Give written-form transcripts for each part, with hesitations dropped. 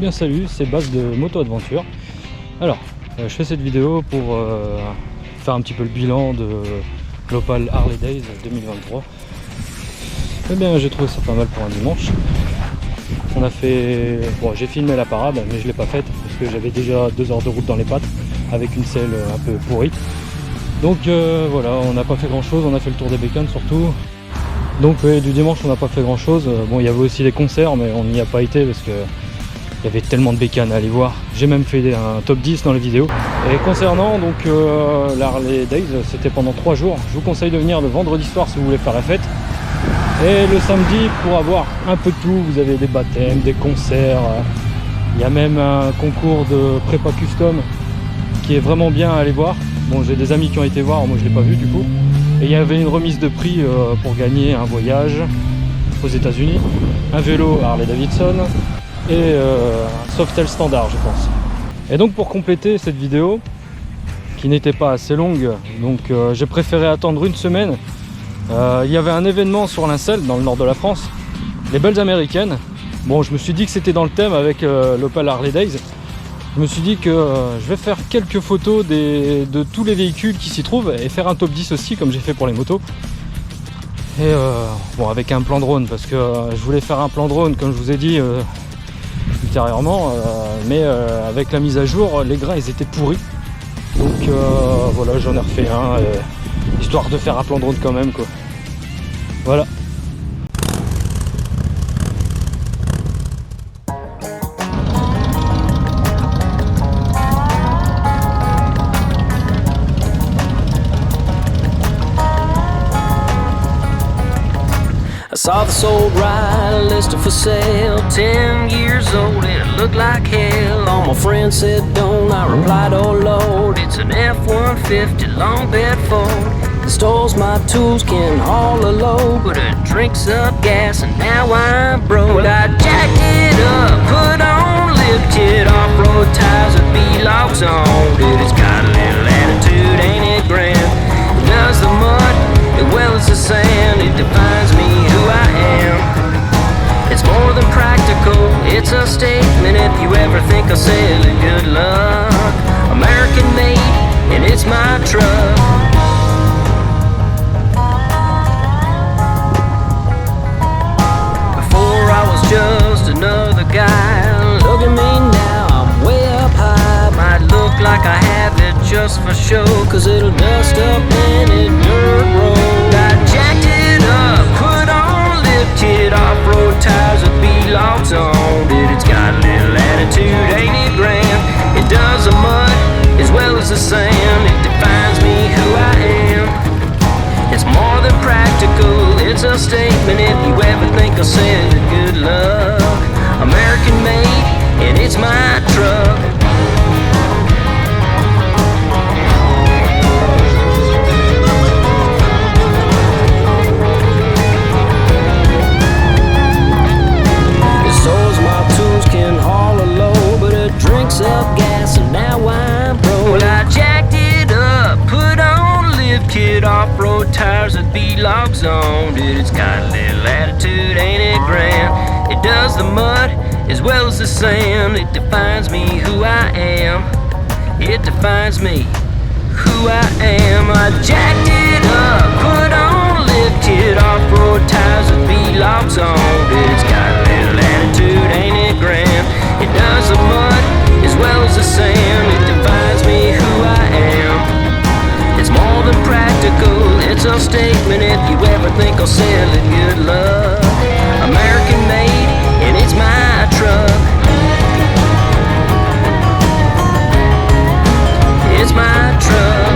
bien salut, c'est Bas de Moto Adventure. Alors, je fais cette vidéo pour faire un petit peu le bilan de l'Opale Harley Days 2023. Eh bien, j'ai trouvé ça pas mal pour un dimanche. On a fait... Bon, j'ai filmé la parade, mais je l'ai pas faite parce que j'avais déjà 2 heures de route dans les pattes avec une selle un peu pourrie. Donc voilà, on n'a pas fait grand chose, on a fait le tour des bécanes surtout. Donc du dimanche on n'a pas fait grand chose. Bon, il y avait aussi les concerts, mais on n'y a pas été parce que il y avait tellement de bécanes à aller voir. J'ai même fait un top 10 dans les vidéos. Et concernant donc la Harley Days, c'était pendant 3 jours. Je vous conseille de venir le vendredi soir si vous voulez faire la fête. Et le samedi, pour avoir un peu de tout, vous avez des baptêmes, des concerts. Il y a même un concours de prépa custom qui est vraiment bien à aller voir. Bon, j'ai des amis qui ont été voir, moi je ne l'ai pas vu du coup. Et il y avait une remise de prix pour gagner un voyage aux États-Unis, un vélo Harley Davidson et un Softail standard, je pense. Et donc pour compléter cette vidéo, qui n'était pas assez longue, donc j'ai préféré attendre une semaine. Il y avait un événement sur l'Incel, dans le nord de la France, les Belles Américaines. Bon, je me suis dit que c'était dans le thème avec l'Opale Harley Days. Je me suis dit que je vais faire quelques photos de tous les véhicules qui s'y trouvent et faire un top 10 aussi comme j'ai fait pour les motos. Et bon, avec un plan drone parce que je voulais faire un plan drone comme je vous ai dit ultérieurement, mais avec la mise à jour les grains ils étaient pourris. Donc voilà, j'en ai refait un histoire de faire un plan drone quand même quoi. Voilà. I saw this old ride listed for sale, 10 years old, and it looked like hell. All my friends said don't, I replied, oh Lord, it's an F-150 long bed Ford. It stores my tools, can haul a load, but it drinks up gas and now I'm broke. Well, I jacked it up, put on lifted off-road tires with B-locks on. Dude, it's got a little attitude, ain't it grand? It does the mud as well as the sand, it defines me who I am. It's more than practical, it's a statement. If you ever think I'll sell it, good luck. American made, and it's my truck. Before I was just another guy, look at me now, I'm way up high. Might look like I have it just for show, cause it'll dust up any dirt road. I jacked it up, put on lifted off-road tires with B-locks on. Dude, it's got a little attitude, ain't it grand? It does the mud as well as the sand, it defines me who I am. It's more than practical, it's a statement. If you ever think I'll sell it, good luck. American made, and it's my truck. Up gas and now I'm broke. Well, I jacked it up, put on lifted off-road tires with B-locks on. Dude, it's got a little attitude, ain't it grand? It does the mud as well as the sand, it defines me who I am. It defines me who I am. I jacked it up, put on lifted off-road tires with B-locks on. Dude, it's got a little attitude, ain't it grand? It does the mud as well as the sand, it defines me who I am. It's more than practical, it's a statement. If you ever think I'll sell it, good luck. American made, and it's my truck. It's my truck.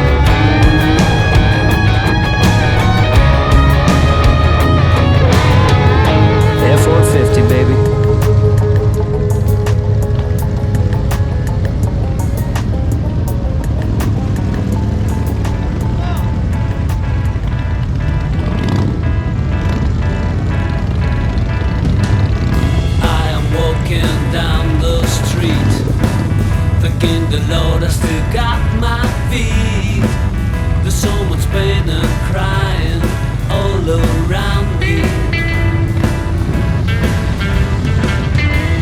F-150, baby. The Lord, I still got my feet. There's so much pain and crying all around me.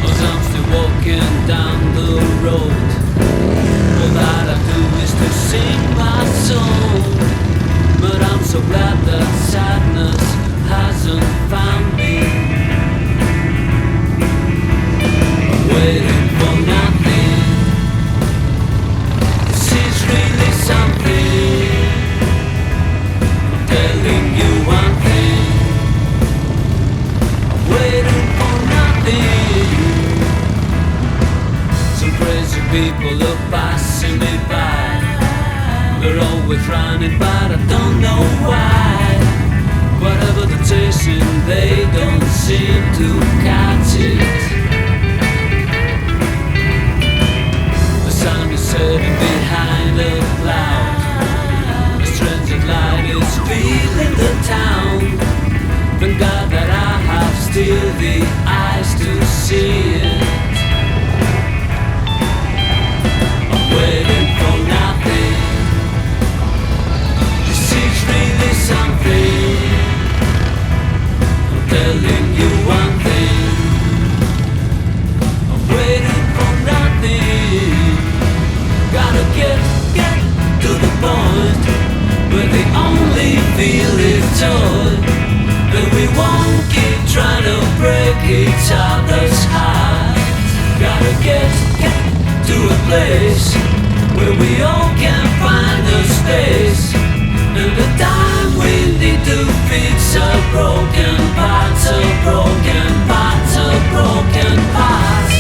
As I'm still walking sing my song, but I'm so glad that sadness hasn't found me. I'm waiting for nothing. This is really something. I'm telling you one thing. I'm waiting for nothing. Some crazy people are passing me by. They're always running, but I don't know why. Whatever they're chasing, they don't seem to catch it. The sun is setting behind a cloud. A strange light is filling the town. Thank God that I have still the eyes to see it. I'm waiting for nothing. This is really something. I'm telling you one thing. I'm waiting for nothing. Gotta get to the point where the only feel is joy. Then we won't keep trying to break each other's hearts. Gotta get to a place where we all can find a space. And the time we need to fix a broken parts, a broken parts, a broken parts.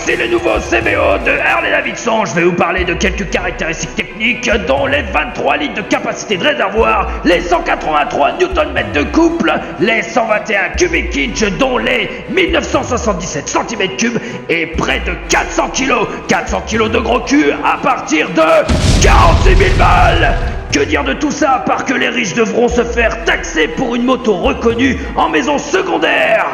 Voici les nouveaux CVO de Harley Davidson. Je vais vous parler de quelques caractéristiques techniques, dont les 23 litres de capacité de réservoir, les 183 Nm de couple, les 121 cubic inch, dont les 1977 cm3 et près de 400 kg. 400 kg de gros cul à partir de 46 000 balles. Que dire de tout ça, à part que les riches devront se faire taxer pour une moto reconnue en maison secondaire?